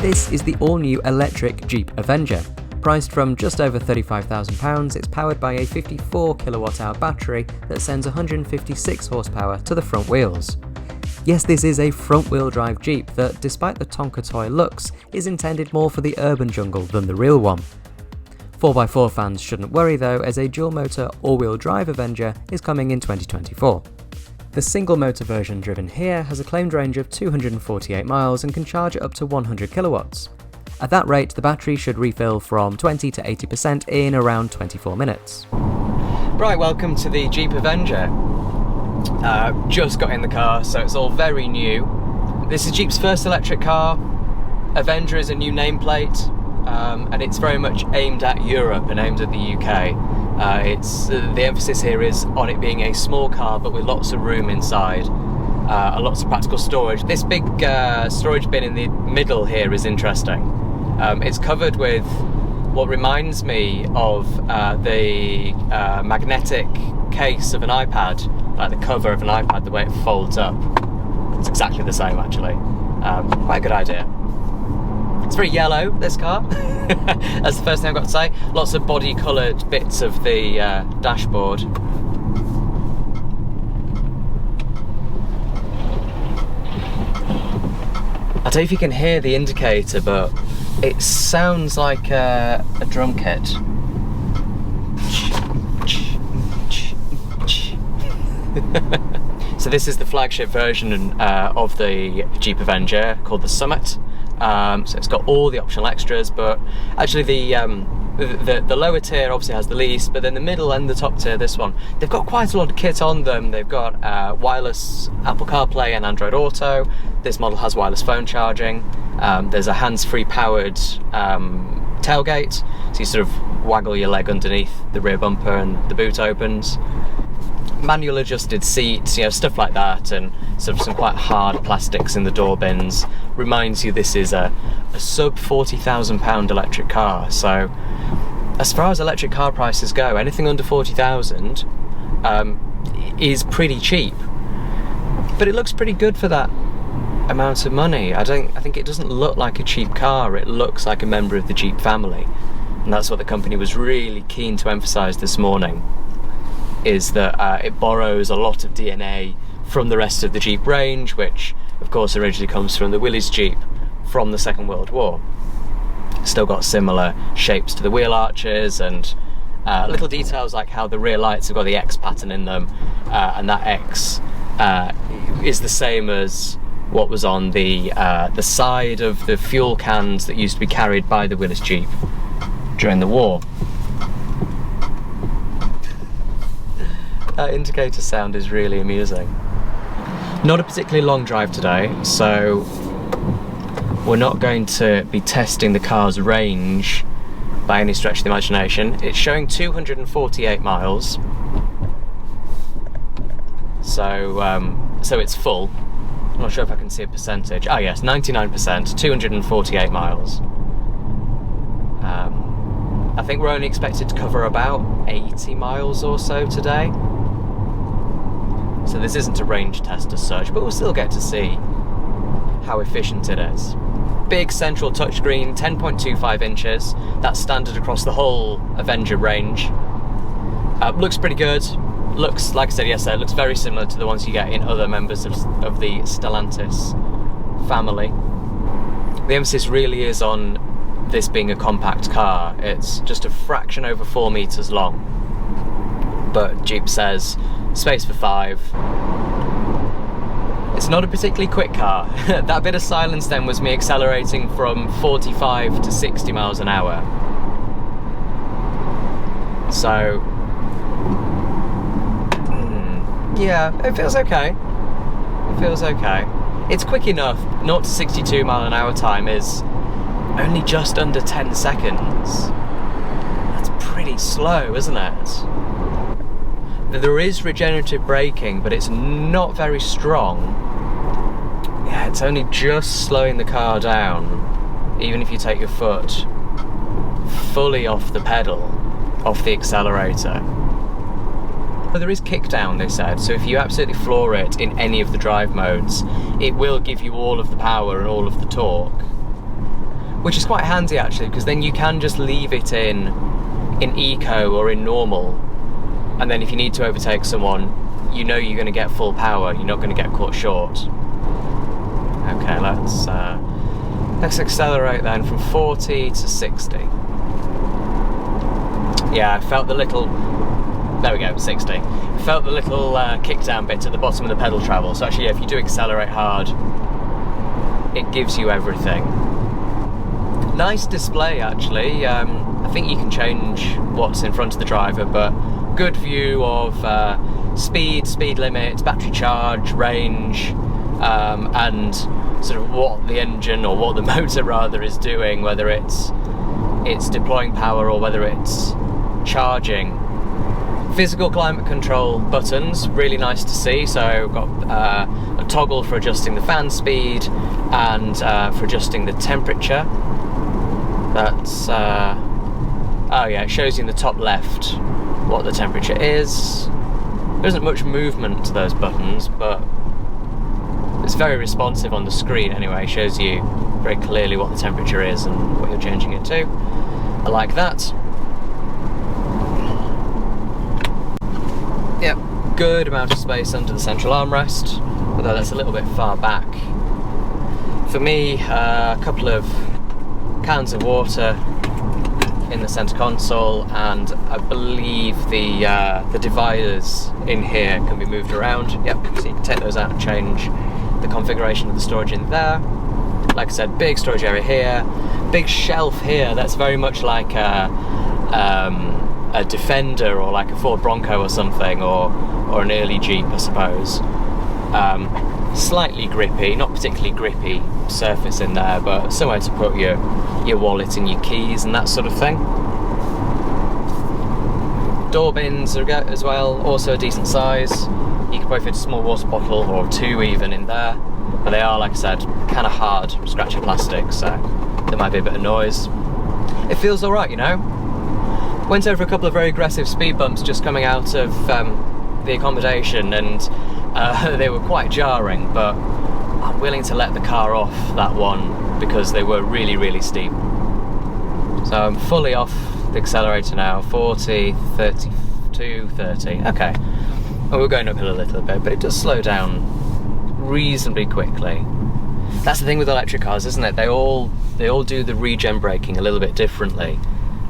This is the all-new electric Jeep Avenger. Priced from just over £35,000, it's powered by a 54 kWh battery that sends 156 horsepower to the front wheels. Yes, this is a front-wheel drive Jeep that, despite the Tonka toy looks, is intended more for the urban jungle than the real one. 4x4 fans shouldn't worry though, as a dual-motor all-wheel drive Avenger is coming in 2024. The single-motor version driven here has a claimed range of 248 miles and can charge up to 100 kilowatts. At that rate, the battery should refill from 20 to 80% in around 24 minutes. Right, welcome to the Jeep Avenger. Just got in the car, so it's all very new. This is Jeep's first electric car. Avenger is a new nameplate, and it's very much aimed at Europe and aimed at the UK. The emphasis here is on it being a small car, but with lots of room inside. And lots of practical storage. This big storage bin in the middle here is interesting. It's covered with what reminds me of the magnetic case of an iPad, like the cover of an iPad, the way it folds up. It's exactly the same actually. Quite a good idea. It's very yellow, this car. That's the first thing I've got to say. Lots of body coloured bits of the dashboard. I don't know if you can hear the indicator, but it sounds like a drum kit. So this is the flagship version of the Jeep Avenger, called the Summit. So it's got all the optional extras, but actually the lower tier obviously has the least, but then the middle and the top tier, this one, they've got quite a lot of kit on them. They've got wireless Apple CarPlay and Android Auto. This model has wireless phone charging. There's a hands-free powered tailgate, so you sort of waggle your leg underneath the rear bumper and the boot opens. Manual adjusted seats, stuff like that, and sort of some quite hard plastics in the door bins. Reminds you this is a sub £40,000 electric car. So as far as electric car prices go, anything under 40,000 is pretty cheap. But it looks pretty good for that amount of money. I think it doesn't look like a cheap car. It looks like a member of the Jeep family, and that's what the company was really keen to emphasize this morning. Is that it borrows a lot of DNA from the rest of the Jeep range, which of course originally comes from the Willys Jeep from the Second World War. Still got similar shapes to the wheel arches, and little details like how the rear lights have got the X pattern in them, and that X is the same as what was on the side of the fuel cans that used to be carried by the Willys Jeep during the war. That indicator sound is really amusing. Not a particularly long drive today, so we're not going to be testing the car's range by any stretch of the imagination. It's showing 248 miles, so it's full. I'm not sure if I can see a percentage. Oh yes, 99%, 248 miles. I think we're only expected to cover about 80 miles or so today. So this isn't a range test as such, but we'll still get to see how efficient it is. Big central touchscreen, 10.25 inches. That's standard across the whole Avenger range. Looks pretty good. Looks, like I said yesterday, it looks very similar to the ones you get in other members of the Stellantis family. The emphasis really is on this being a compact car. It's just a fraction over 4 meters long. But Jeep says space for 5. It's not a particularly quick car. That bit of silence then was me accelerating from 45 to 60 miles an hour. So, yeah, it feels okay. It feels okay. It's quick enough. 0 to 62 mile an hour time is only just under 10 seconds. That's pretty slow, isn't it? There is regenerative braking, but it's not very strong. Yeah, it's only just slowing the car down, even if you take your foot fully off the pedal, off the accelerator. But there is kickdown, they said, so if you absolutely floor it in any of the drive modes, it will give you all of the power and all of the torque. which is quite handy actually, because then you can just leave it in eco or in normal, and then if you need to overtake someone, you know you're going to get full power, you're not going to get caught short. Okay, let's accelerate then from 40 to 60. Yeah, I felt the little, there we go, 60. I felt the little kick down bit at the bottom of the pedal travel, so actually yeah, if you do accelerate hard, it gives you everything. Nice display actually. I think you can change what's in front of the driver, but good view of speed limit, battery charge, range, and sort of what the engine, or what the motor rather, is doing, whether it's deploying power or whether it's charging. Physical climate control buttons, really nice to see. So got a toggle for adjusting the fan speed and for adjusting the temperature. That's oh yeah, it shows you in the top left what the temperature is. There isn't much movement to those buttons, but it's very responsive on the screen anyway. It shows you very clearly what the temperature is and what you're changing it to. I like that. Yep, good amount of space under the central armrest, although that's a little bit far back. For me, a couple of cans of water in the centre console, and I believe the dividers in here can be moved around. Yep, so you can take those out and change the configuration of the storage in there. Like I said, big storage area here, big shelf here. That's very much like a Defender or like a Ford Bronco or something, or an early Jeep, I suppose. Slightly grippy, not particularly grippy surface in there, but somewhere to put your wallet and your keys and that sort of thing. Door bins as well, also a decent size. You can probably fit a small water bottle or two even in there, but they are, like I said, kind of hard, scratchy plastic, so there might be a bit of noise. It feels alright, you know. Went over a couple of very aggressive speed bumps just coming out of the accommodation, and they were quite jarring, but I'm willing to let the car off that one because they were really, really steep. So I'm fully off the accelerator now, 40, 32, 30, okay. And we're going uphill a little bit, but it does slow down reasonably quickly. That's the thing with electric cars, isn't it? They all do the regen braking a little bit differently.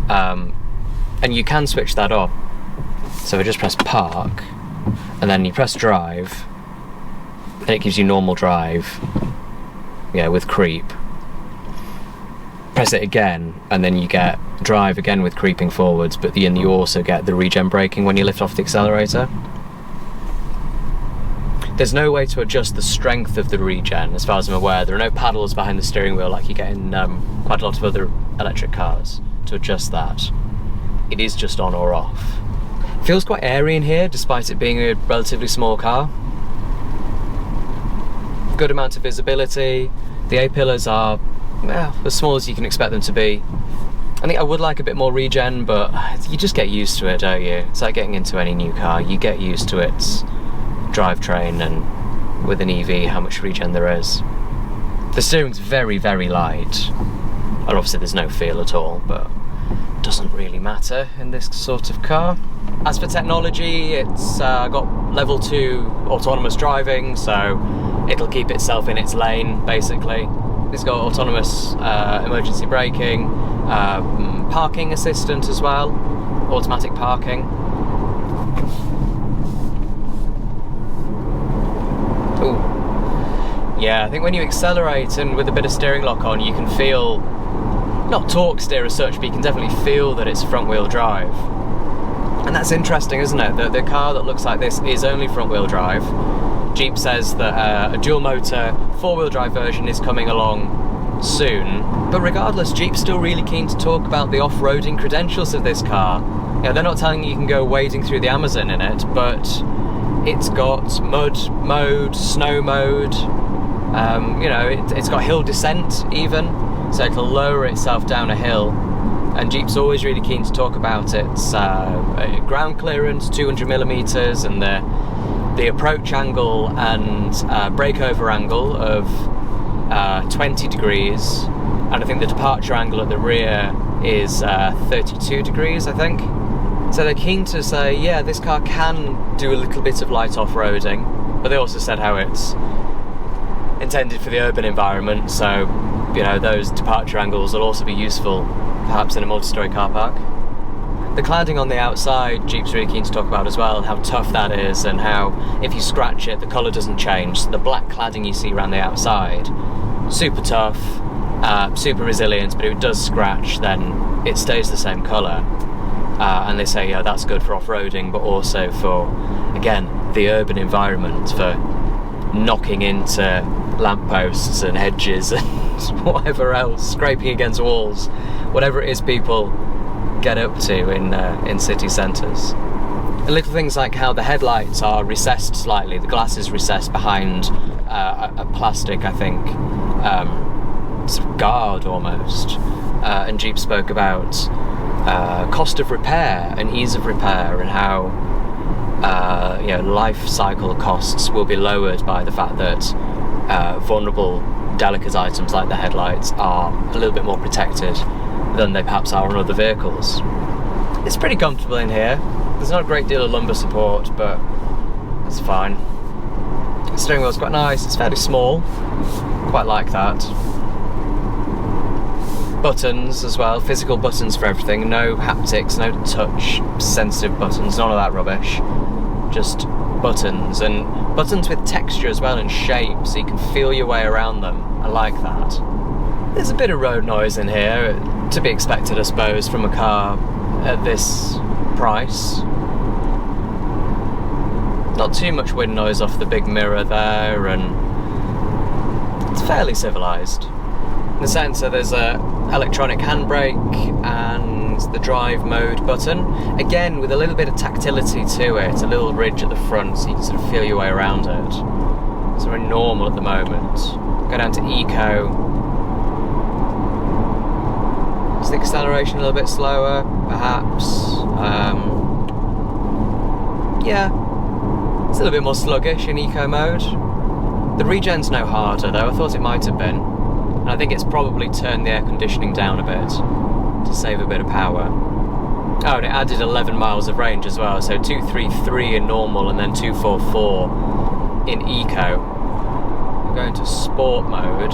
And you can switch that off. So we just press park, and then you press drive, and it gives you normal drive, yeah, with creep. Press it again, and then you get drive again with creeping forwards, but then you also get the regen braking when you lift off the accelerator. There's no way to adjust the strength of the regen, as far as I'm aware. There are no paddles behind the steering wheel like you get in quite a lot of other electric cars to adjust that. It is just on or off. Feels quite airy in here, despite it being a relatively small car. Good amount of visibility. The A-pillars are, well, as small as you can expect them to be. I think I would like a bit more regen, but you just get used to it, don't you? It's like getting into any new car. You get used to its drivetrain, and with an EV, how much regen there is. The steering's very, very light. And obviously there's no feel at all, but it doesn't really matter in this sort of car. As for technology, it's got level 2 autonomous driving, so it'll keep itself in its lane, basically. It's got autonomous emergency braking, parking assistant as well, automatic parking. Ooh. Yeah, I think when you accelerate and with a bit of steering lock on, you can feel, not torque steer as such, but you can definitely feel that it's front wheel drive. And that's interesting, isn't it? The car that looks like this is only front wheel drive. Jeep says that a dual motor 4-wheel drive version is coming along soon. But regardless, Jeep's still really keen to talk about the off-roading credentials of this car. Yeah, they're not telling you can go wading through the Amazon in it, but it's got mud mode, snow mode, you know, it's got hill descent even, so it'll lower itself down a hill. And Jeep's always really keen to talk about its ground clearance, 200mm, and the approach angle and breakover angle of 20 degrees and I think the departure angle at the rear is 32 degrees, I think. So they're keen to say, yeah, this car can do a little bit of light off-roading, but they also said how it's intended for the urban environment, so, you know, those departure angles will also be useful perhaps in a multi-storey car park. The cladding on the outside, Jeep's really keen to talk about as well, and how tough that is, and how if you scratch it, the colour doesn't change. So the black cladding you see around the outside, super tough, super resilient, but if it does scratch, then it stays the same colour. And they say, yeah, that's good for off-roading, but also for, again, the urban environment, for knocking into lampposts and hedges and whatever else, scraping against walls, whatever it is people get up to in city centres. And little things like how the headlights are recessed slightly, the glass is recessed behind a plastic, I think, sort of guard almost. And Jeep spoke about cost of repair and ease of repair, and how you know, life cycle costs will be lowered by the fact that vulnerable, delicate items like the headlights are a little bit more protected than they perhaps are on other vehicles. It's pretty comfortable in here. There's not a great deal of lumbar support, but it's fine. The steering wheel's quite nice. It's fairly small. Quite like that. Buttons as well, physical buttons for everything, no haptics, no touch sensitive buttons, none of that rubbish, just buttons, and buttons with texture as well and shape, so you can feel your way around them. I like that. There's a bit of road noise in here, to be expected I suppose from a car at this price. Not too much wind noise off the big mirror there, and it's fairly civilised. In the sense that there's a electronic handbrake and the drive mode button, again with a little bit of tactility to it, a little ridge at the front so you can sort of feel your way around it. It's very normal at the moment. Go down to eco. Is the acceleration a little bit slower, perhaps? Yeah, it's a little bit more sluggish in eco mode. The regen's no harder though, I thought it might have been. And I think it's probably turned the air conditioning down a bit to save a bit of power. Oh, and it added 11 miles of range as well, so 233 in normal and then 244 in eco. We're going to sport mode.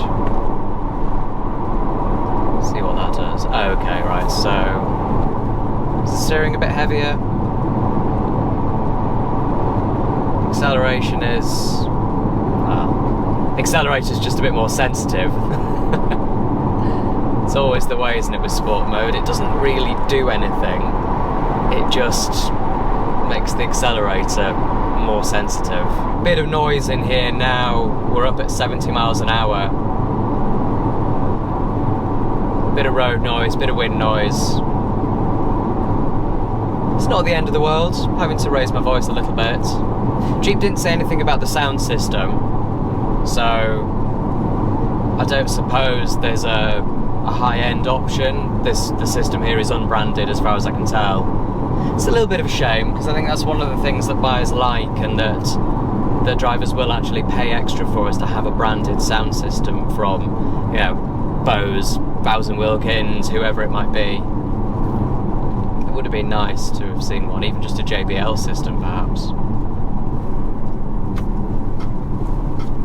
See what that does. Oh, okay, right, so is the steering a bit heavier? Acceleration is, well, accelerator's just a bit more sensitive. It's always the way, isn't it, with sport mode? It doesn't really do anything. It just makes the accelerator more sensitive. Bit of noise in here now. We're up at 70 miles an hour. Bit of road noise, bit of wind noise. It's not the end of the world. I'm having to raise my voice a little bit. Jeep didn't say anything about the sound system, so I don't suppose there's a high-end option. The system here is unbranded as far as I can tell. It's a little bit of a shame, because I think that's one of the things that buyers like, and that drivers will actually pay extra for, is to have a branded sound system from, you know, Bose, Bowes & Wilkins, whoever it might be. It would have been nice to have seen one, even just a JBL system perhaps.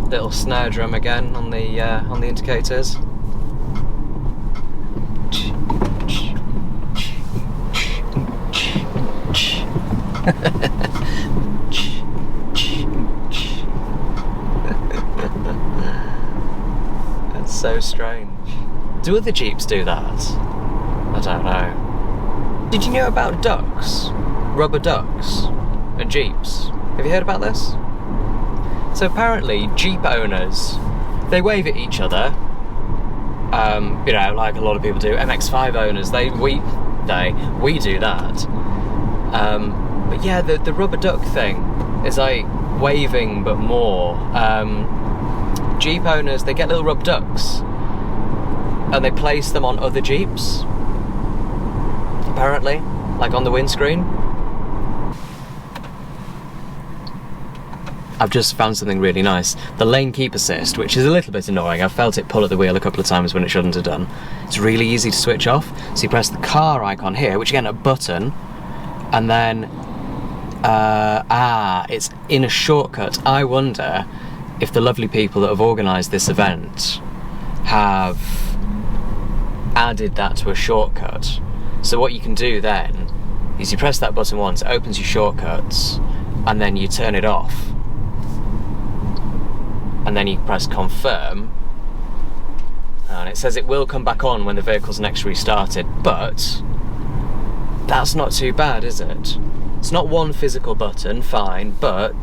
Little snare drum again on the indicators. That's so strange. Do other Jeeps do that? I don't know. Did you know about ducks? Rubber ducks and Jeeps? Have you heard about this? So apparently Jeep owners, they wave at each other, you know, like a lot of people do. MX-5 owners, we do that. But yeah, the rubber duck thing is like waving but more. Jeep owners, they get little rubber ducks and they place them on other Jeeps, apparently, like on the windscreen. I've just found something really nice. The lane keep assist, which is a little bit annoying. I've felt it pull at the wheel a couple of times when it shouldn't have done. It's really easy to switch off. So you press the car icon here, which again, a button, and then, it's in a shortcut. I wonder if the lovely people that have organised this event have added that to a shortcut. So what you can do then is you press that button once, it opens your shortcuts, and then you turn it off. And then you press confirm, and it says it will come back on when the vehicle's next restarted, but that's not too bad, is it? It's not one physical button, fine, but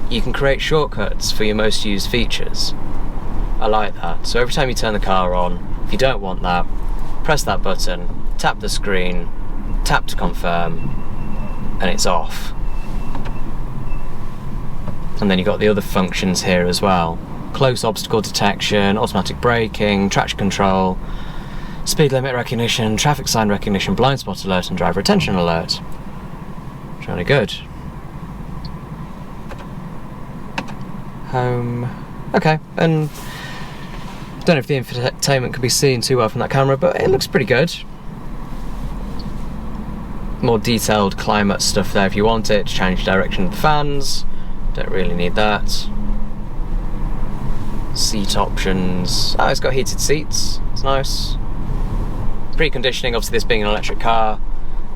you can create shortcuts for your most used features. I like that. So every time you turn the car on, if you don't want that, press that button, tap the screen, tap to confirm, and it's off. And then you've got the other functions here as well. Close obstacle detection, automatic braking, traction control, speed limit recognition, traffic sign recognition, blind spot alert, and driver attention alert. It's really good. Home. Okay, and I don't know if the infotainment can be seen too well from that camera, but it looks pretty good. More detailed climate stuff there if you want it, to change direction of the fans. Don't really need that. Seat options. Oh, it's got heated seats. It's nice. Preconditioning, obviously this being an electric car,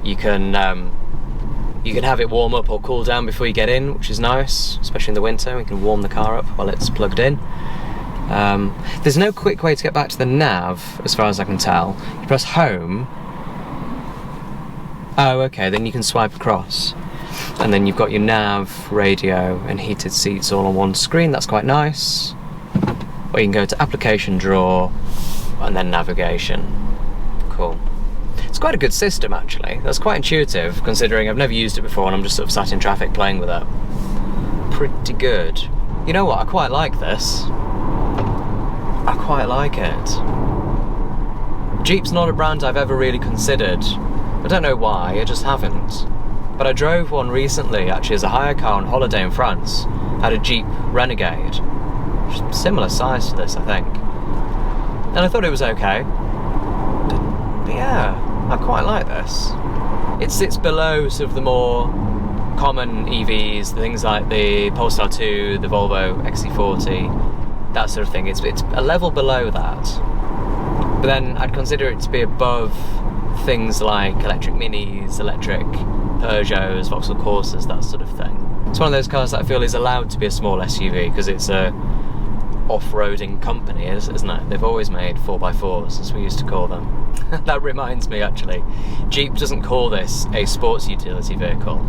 you can have it warm up or cool down before you get in, which is nice, especially in the winter. We can warm the car up while it's plugged in. There's no quick way to get back to the nav, as far as I can tell. You press home. Oh, okay, then you can swipe across. And then you've got your nav, radio, and heated seats all on one screen. That's quite nice. Or you can go to application drawer, and then navigation. Cool. It's quite a good system, actually. That's quite intuitive, considering I've never used it before and I'm just sort of sat in traffic playing with it. Pretty good. You know what? I quite like this. I quite like it. Jeep's not a brand I've ever really considered. I don't know why, I just haven't. But I drove one recently, actually, as a hire car on holiday in France. I had a Jeep Renegade. Similar size to this, I think. And I thought it was okay. But yeah, I quite like this. It sits below sort of the more common EVs, things like the Polestar 2, the Volvo XC40, that sort of thing. It's a level below that. But then I'd consider it to be above things like electric Minis, electric Peugeots, Vauxhall Corsas, that sort of thing. It's one of those cars that I feel is allowed to be a small SUV because it's a off-roading company, isn't it? They've always made 4x4s, as we used to call them. That reminds me, actually, Jeep doesn't call this a sports utility vehicle.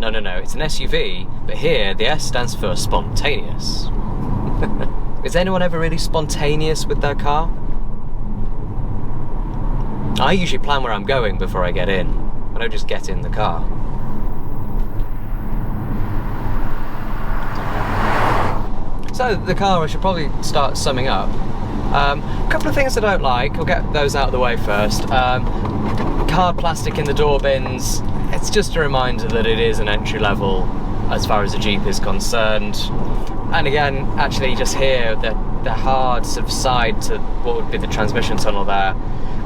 No, it's an SUV, but here the S stands for spontaneous. Is anyone ever really spontaneous with their car? I usually plan where I'm going before I get in. I don't just get in the car. So the car, I should probably start summing up. A couple of things I don't like, I'll get those out of the way first. Card plastic in the door bins, it's just a reminder that it is an entry level as far as a Jeep is concerned. And again, actually just here, the hard sort of side to what would be the transmission tunnel there,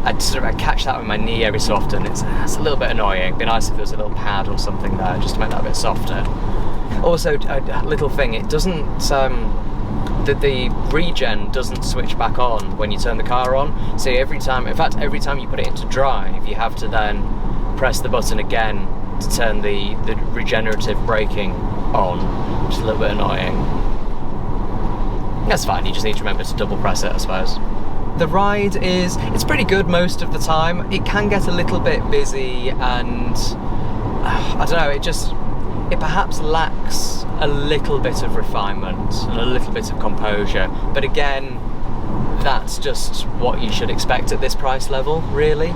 I'd catch that with my knee every so often. It's a little bit annoying. It'd be nice if there was a little pad or something there just to make that a bit softer. Also, a little thing, it doesn't, the regen doesn't switch back on when you turn the car on. So every time you put it into drive, you have to then press the button again to turn the regenerative braking on, which is a little bit annoying. That's fine, you just need to remember to double press it, I suppose. The ride it's pretty good most of the time. It can get a little bit busy and, I don't know, it perhaps lacks a little bit of refinement and a little bit of composure. But again, that's just what you should expect at this price level, really.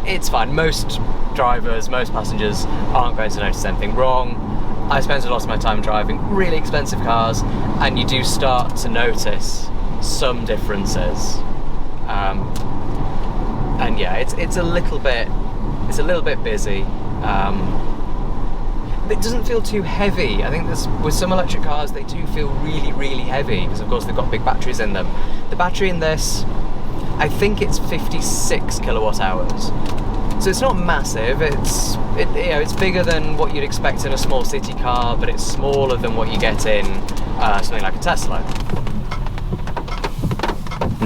It's fine. Most drivers, most passengers aren't going to notice anything wrong. I spend a lot of my time driving really expensive cars, and you do start to notice some differences. And yeah, it's a little bit busy. it doesn't feel too heavy. I think with some electric cars, they do feel really, really heavy because of course they've got big batteries in them. The battery in this, I think it's 56 kilowatt hours. So it's not massive. It's bigger than what you'd expect in a small city car, but it's smaller than what you get in something like a Tesla.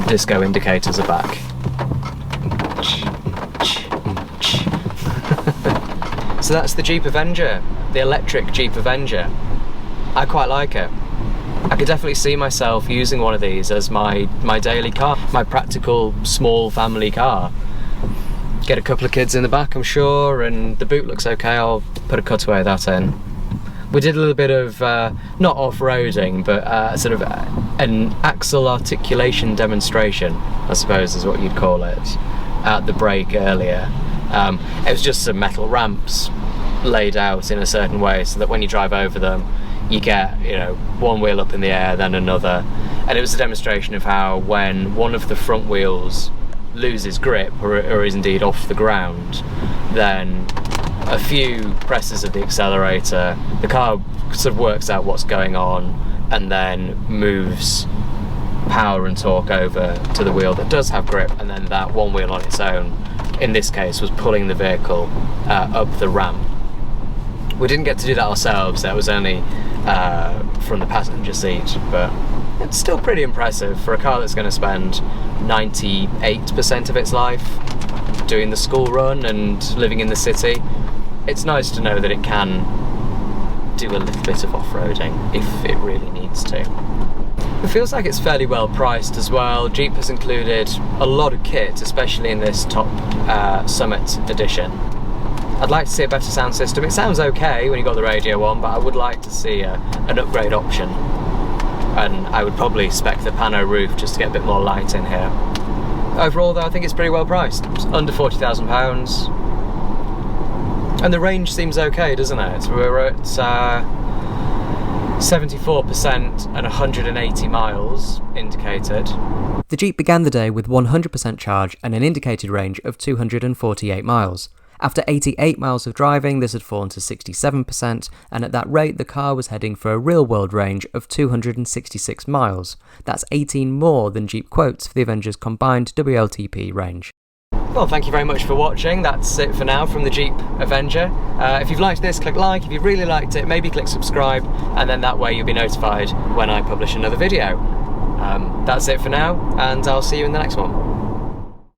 Disco indicators are back. So that's the Jeep Avenger, the electric Jeep Avenger. I quite like it. I could definitely see myself using one of these as my daily car, my practical small family car. Get a couple of kids in the back, I'm sure, and the boot looks okay. I'll put a cutaway of that in. We did a little bit of, not off-roading, but sort of an axle articulation demonstration, I suppose is what you'd call it, at the break earlier. It was just some metal ramps laid out in a certain way so that when you drive over them, you get, you know, one wheel up in the air, then another. And it was a demonstration of how when one of the front wheels loses grip or is indeed off the ground, then a few presses of the accelerator, the car sort of works out what's going on and then moves power and torque over to the wheel that does have grip, and then that one wheel on its own, in this case, was pulling the vehicle up the ramp. We didn't get to do that ourselves, that was only from the passenger seat, but it's still pretty impressive for a car that's going to spend 98% of its life doing the school run and living in the city. It's nice to know that it can do a little bit of off-roading if it really needs to. It feels like it's fairly well priced as well. Jeep has included a lot of kit, especially in this top Summit edition. I'd like to see a better sound system. It sounds okay when you've got the radio on, but I would like to see an upgrade option. And I would probably spec the pano roof just to get a bit more light in here. Overall though, I think it's pretty well priced. It's under £40,000. And the range seems okay, doesn't it? We're at 74% and 180 miles indicated. The Jeep began the day with 100% charge and an indicated range of 248 miles. After 88 miles of driving, this had fallen to 67%, and at that rate the car was heading for a real-world range of 266 miles. That's 18 more than Jeep quotes for the Avenger's combined WLTP range. Well, thank you very much for watching. That's it for now from the Jeep Avenger. If you've liked this, click like. If you've really liked it, maybe click subscribe, and then that way you'll be notified when I publish another video. That's it for now, and I'll see you in the next one.